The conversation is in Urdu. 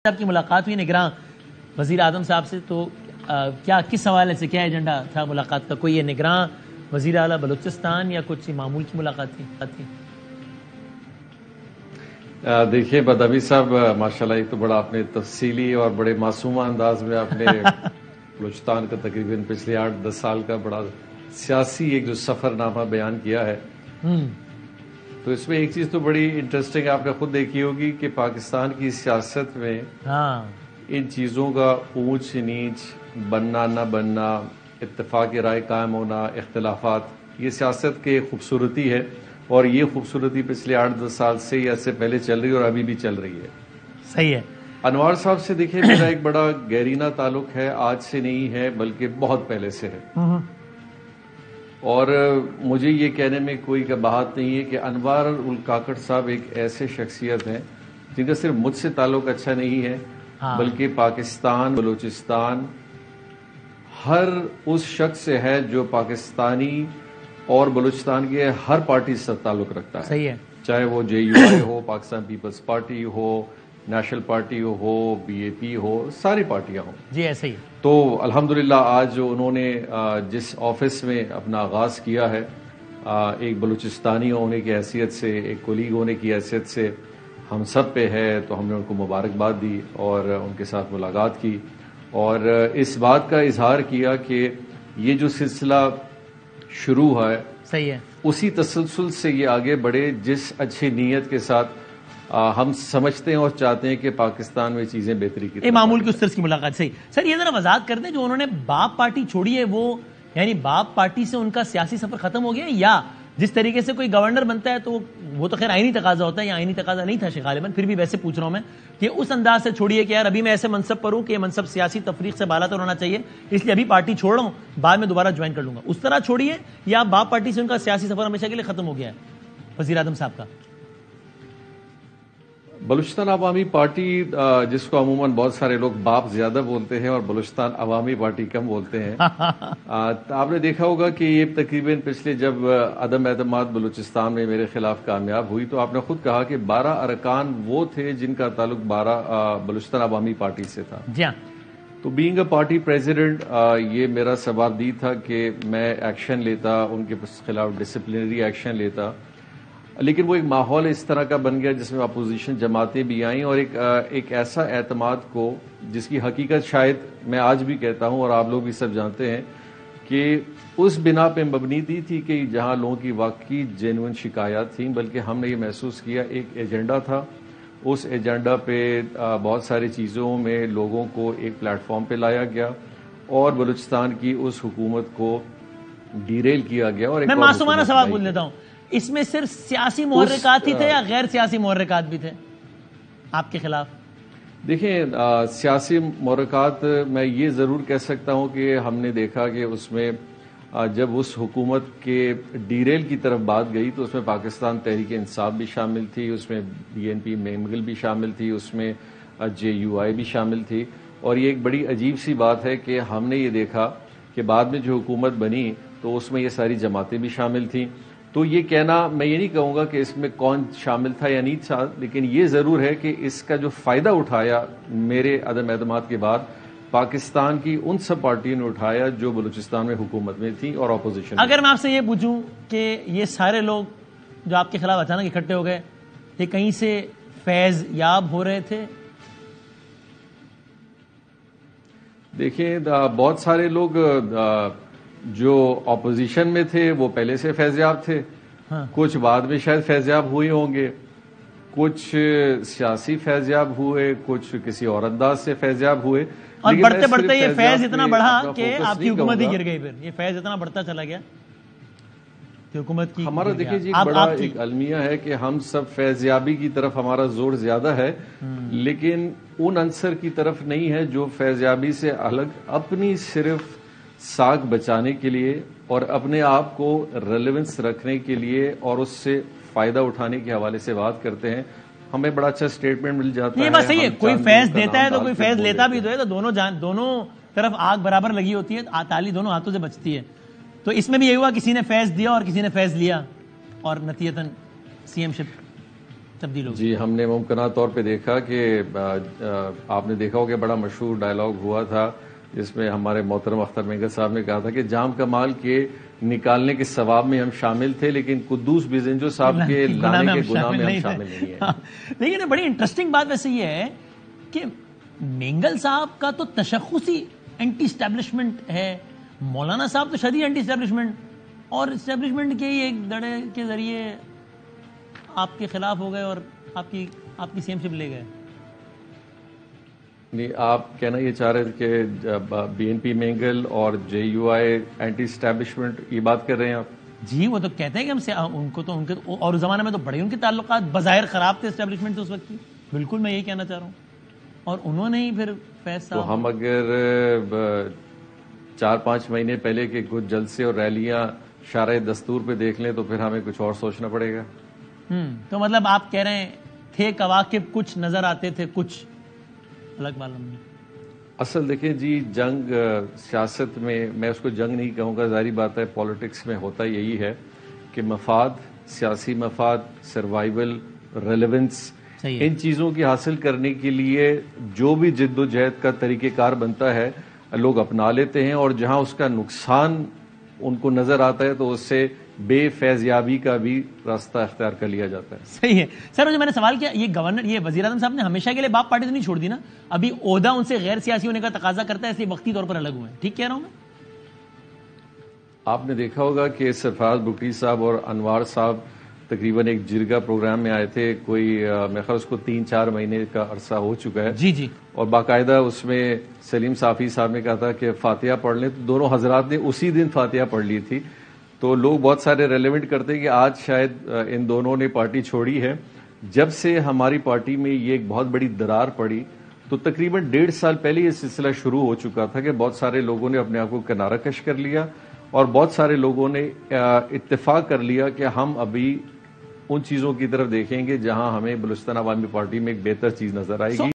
صاحب کی ملاقات ہوئی نگراں وزیر اعظم صاحب سے، تو کیا کس حوالے سے کیا ایجنڈا تھا ملاقات کا؟ کوئی یہ نگراں وزیر اعلیٰ بلوچستان یا کچھ معمول کی ملاقات تھی؟ دیکھیے بدابی صاحب، ماشاءاللہ ایک تو بڑا آپ نے تفصیلی اور بڑے معصومہ انداز میں آپ نے بلوچستان کا تقریباً پچھلے 8-10 سال کا بڑا سیاسی ایک جو سفر نامہ بیان کیا ہے، تو اس میں ایک چیز تو بڑی انٹرسٹنگ آپ نے خود دیکھی ہوگی کہ پاکستان کی سیاست میں ان چیزوں کا اونچ نیچ، بننا نہ بننا، اتفاق رائے قائم ہونا، اختلافات، یہ سیاست کی خوبصورتی ہے، اور یہ خوبصورتی پچھلے 8-10 سال سے یا اس سے پہلے چل رہی ہے اور ابھی بھی چل رہی ہے۔ صحیح ہے۔ انوار صاحب سے دیکھیں میرا ایک بڑا گہرینہ تعلق ہے، آج سے نہیں ہے بلکہ بہت پہلے سے ہے، اور مجھے یہ کہنے میں کوئی بات نہیں ہے کہ انوار الکاکڑ صاحب ایک ایسے شخصیت ہیں جن کا صرف مجھ سے تعلق اچھا نہیں ہے بلکہ پاکستان، بلوچستان، ہر اس شخص سے ہے جو پاکستانی اور بلوچستان کے ہر پارٹی سے تعلق رکھتا ہے۔ صحیح ہے، چاہے وہ JUI ہو، پاکستان پیپلز پارٹی ہو، نیشنل پارٹی ہو، BAP ہو، ساری پارٹیاں ہوں۔ جی ایسے ہی۔ تو الحمدللہ آج جو انہوں نے جس آفس میں اپنا آغاز کیا ہے، ایک بلوچستانی ہونے کی حیثیت سے، ایک کولیگ ہونے کی حیثیت سے ہم سب پہ ہے، تو ہم نے ان کو مبارکباد دی اور ان کے ساتھ ملاقات کی، اور اس بات کا اظہار کیا کہ یہ جو سلسلہ شروع ہے، صحیح ہے، اسی تسلسل سے یہ آگے بڑھے جس اچھی نیت کے ساتھ ہم سمجھتے ہیں اور چاہتے ہیں کہ پاکستان میں چیزیں بہتری کی طرف معمول کی اس طرح کی ملاقات۔ صحیح سر، یہ ذرا وضاحت کر دیں، جو انہوں نے باپ پارٹی چھوڑی ہے وہ یعنی باپ پارٹی سے ان کا سیاسی سفر ختم ہو گیا، یا جس طریقے سے کوئی گورنر بنتا ہے تو وہ تو خیر آئینی تقاضا ہوتا ہے، یا آئینی تقاضا نہیں تھا غالباً، پھر بھی ویسے پوچھ رہا ہوں میں کہ اس انداز سے چھوڑیے کہ یار ابھی میں ایسے منصب پر ہوں کہ یہ منصب سیاسی تفریق سے بالا تر ہونا چاہیے، اس لیے ابھی پارٹی چھوڑ رہا ہوں، بعد میں دوبارہ جوائن کر لوں گا، اس طرح چھوڑیے، یا باپ پارٹی سے ان کا سیاسی سفر ہمیشہ کے لیے ختم ہو گیا ہے وزیر اعظم صاحب کا؟ بلوچستان عوامی پارٹی، جس کو عموماً بہت سارے لوگ باپ زیادہ بولتے ہیں اور بلوچستان عوامی پارٹی کم بولتے ہیں، آپ نے دیکھا ہوگا کہ یہ تقریباً پچھلے جب عدم اعتماد بلوچستان میں میرے خلاف کامیاب ہوئی تو آپ نے خود کہا کہ 12 ارکان وہ تھے جن کا تعلق 12 بلوچستان عوامی پارٹی سے تھا۔ جی ہاں، تو بینگ اے پارٹی پریزیڈنٹ، یہ میرا ثوابدید تھا کہ میں ایکشن لیتا، ان کے خلاف ڈسپلنری ایکشن لیتا، لیکن وہ ایک ماحول اس طرح کا بن گیا جس میں اپوزیشن جماعتیں بھی آئیں، اور ایک ایسا اعتماد کو جس کی حقیقت شاید میں آج بھی کہتا ہوں اور آپ لوگ بھی سب جانتے ہیں کہ اس بنا پہ مبنی تھی کہ جہاں لوگوں کی واقعی جینوئن شکایات تھیں، بلکہ ہم نے یہ محسوس کیا ایک ایجنڈا تھا، اس ایجنڈا پہ بہت ساری چیزوں میں لوگوں کو ایک پلیٹ فارم پہ لایا گیا اور بلوچستان کی اس حکومت کو ڈیریل کیا گیا۔ اور میں معصومانہ سوال پوچھ لیتا ہوں، اس میں صرف سیاسی محرکات ہی تھے یا غیر سیاسی محرکات بھی تھے آپ کے خلاف؟ دیکھیں، سیاسی محرکات میں یہ ضرور کہہ سکتا ہوں کہ ہم نے دیکھا کہ اس میں جب اس حکومت کے ڈیریل کی طرف بات گئی تو اس میں پاکستان تحریک انصاف بھی شامل تھی، اس میں BNP میمگل بھی شامل تھی، اس میں JUI بھی شامل تھی، اور یہ ایک بڑی عجیب سی بات ہے کہ ہم نے یہ دیکھا کہ بعد میں جو حکومت بنی تو اس میں یہ ساری جماعتیں بھی شامل تھیں۔ تو یہ کہنا، میں یہ نہیں کہوں گا کہ اس میں کون شامل تھا یا نہیں تھا، لیکن یہ ضرور ہے کہ اس کا جو فائدہ اٹھایا میرے عدم اعتماد کے بعد پاکستان کی ان سب پارٹیوں نے اٹھایا جو بلوچستان میں حکومت میں تھی اور اپوزیشن۔ اگر میں آپ سے یہ پوچھوں کہ یہ سارے لوگ جو آپ کے خلاف اچانک اکٹھے ہو گئے، یہ کہیں سے فیض یاب ہو رہے تھے؟ دیکھیں، بہت سارے لوگ جو اپوزیشن میں تھے وہ پہلے سے فیضیاب تھے، کچھ بعد میں شاید فیضیاب ہوئے ہوں گے، کچھ سیاسی فیضیاب ہوئے، کچھ کسی اور انداز سے فیضیاب ہوئے، اور بڑھتے بڑھتے یہ فیض اتنا بڑھا کہ آپ کی حکومت ہی گر گئی، پھر یہ فیض اتنا بڑھتا چلا گیا کہ حکومت کی ہمارا دیکھیں جی بڑا ایک المیہ ہے کہ ہم سب فیضیابی کی طرف ہمارا زور زیادہ ہے، لیکن ان عنصر کی طرف نہیں ہے جو فیضیابی سے الگ اپنی صرف ساکھ بچانے کے لیے اور اپنے آپ کو ریلیونس رکھنے کے لیے اور اس سے فائدہ اٹھانے کے حوالے سے بات کرتے ہیں، ہمیں بڑا اچھا سٹیٹمنٹ مل جاتا ہے۔ یہ بات صحیح ہے، کوئی فیض دیتا ہے تو کوئی فیض لیتا بھی تو ہے، تو دونوں طرف آگ برابر لگی ہوتی ہے، تالی دونوں ہاتھوں سے بچتی ہے، تو اس میں بھی یہی ہوا کسی نے فیض دیا اور کسی نے فیض لیا اور نتیجتاً CM شپ تبدیل ہوگی؟ جی، ہم نے ممکنہ طور پہ دیکھا کہ آپ نے دیکھا ہو کہ بڑا مشہور ڈائلاگ ہوا تھا جس میں ہمارے محترم اختر مینگل صاحب نے کہا تھا کہ جام کمال کے نکالنے کے ثواب میں ہم شامل تھے لیکن قدوس بزنجو صاحب کے لانے کے گناہ میں ہم شامل نہیں ہیں. لیکن بڑی انٹرسٹنگ بات ویسے یہ ہے کہ مینگل صاحب کا تو تشخصی اینٹی اسٹیبلشمنٹ ہے، مولانا صاحب تو شدید اینٹی اسٹیبلشمنٹ، اور اسٹیبلشمنٹ کے ہی ایک دڑے کے ذریعے آپ کے خلاف ہو گئے اور آپ کی سی ایم شپ لے گئے. نہیں، آپ کہنا یہ چاہ رہے تھے کہ بی این پی مینگل اور جے یو آئی اینٹی اسٹیبلشمنٹ یہ بات کر رہے ہیں آپ؟ جی، وہ تو کہتے ہیں کہ ہم ان کو تو ان کے اور اس زمانے میں تو بڑے ان کے تعلقات بظاہر خراب تھے اسٹیبلشمنٹ سے اس وقت کی. بالکل میں یہی کہنا چاہ رہا ہوں. اور انہوں نے ہی پھر فیض صاحب، تو ہم اگر 4-5 مہینے پہلے کے کچھ جلسے اور ریلیاں شارع دستور پہ دیکھ لیں تو پھر ہمیں کچھ اور سوچنا پڑے گا. تو مطلب آپ کہہ رہے ہیں تھے کواکب کچھ نظر آتے تھے کچھ الگ معلوم نہیں. اصل دیکھیں جی، جنگ سیاست میں اس کو جنگ نہیں کہوں گا، ظاہری بات ہے پالیٹکس میں ہوتا یہی ہے کہ مفاد، سیاسی مفاد، سروائیول، ریلیونس، ان چیزوں کی حاصل کرنے کے لیے جو بھی جد و جہد کا طریقہ کار بنتا ہے لوگ اپنا لیتے ہیں، اور جہاں اس کا نقصان ان کو نظر آتا ہے تو اس سے بے فیض یابی کا بھی راستہ اختیار کر لیا جاتا ہے. صحیح ہے سر. جو میں نے سوال کیا، یہ وزیر اعظم صاحب نے ہمیشہ کے لیے باپ پارٹی تو نہیں چھوڑ دی نا، ابھی عہدہ ان سے غیر سیاسی ہونے کا تقاضا کرتا ہے، اس لیے وقتی طور پر الگ ہوئے ہیں. ٹھیک کہہ رہا ہوں میں؟ آپ نے دیکھا ہوگا کہ سرفراز بگٹی صاحب اور انوار صاحب تقریباً ایک جرگہ پروگرام میں آئے تھے، کوئی میرے خیال اس کو 3-4 مہینے کا عرصہ ہو چکا ہے. جی جی. اور باقاعدہ اس میں سلیم صافی صاحب نے کہا تھا کہ فاتحہ پڑھ لیں، تو دونوں حضرات نے اسی دن فاتحہ پڑھ لی تھی. تو لوگ بہت سارے ریلیونٹ کرتے ہیں کہ آج شاید ان دونوں نے پارٹی چھوڑی ہے. جب سے ہماری پارٹی میں یہ ایک بہت بڑی درار پڑی تو تقریباً 1.5 سال پہلے یہ سلسلہ شروع ہو چکا تھا کہ بہت سارے لوگوں نے اپنے آپ کو کنارہ کش کر لیا، اور بہت سارے لوگوں نے اتفاق کر لیا کہ ہم ابھی ان چیزوں کی طرف دیکھیں گے جہاں ہمیں بلوچستان عوامی پارٹی میں ایک بہتر چیز نظر آئے گی.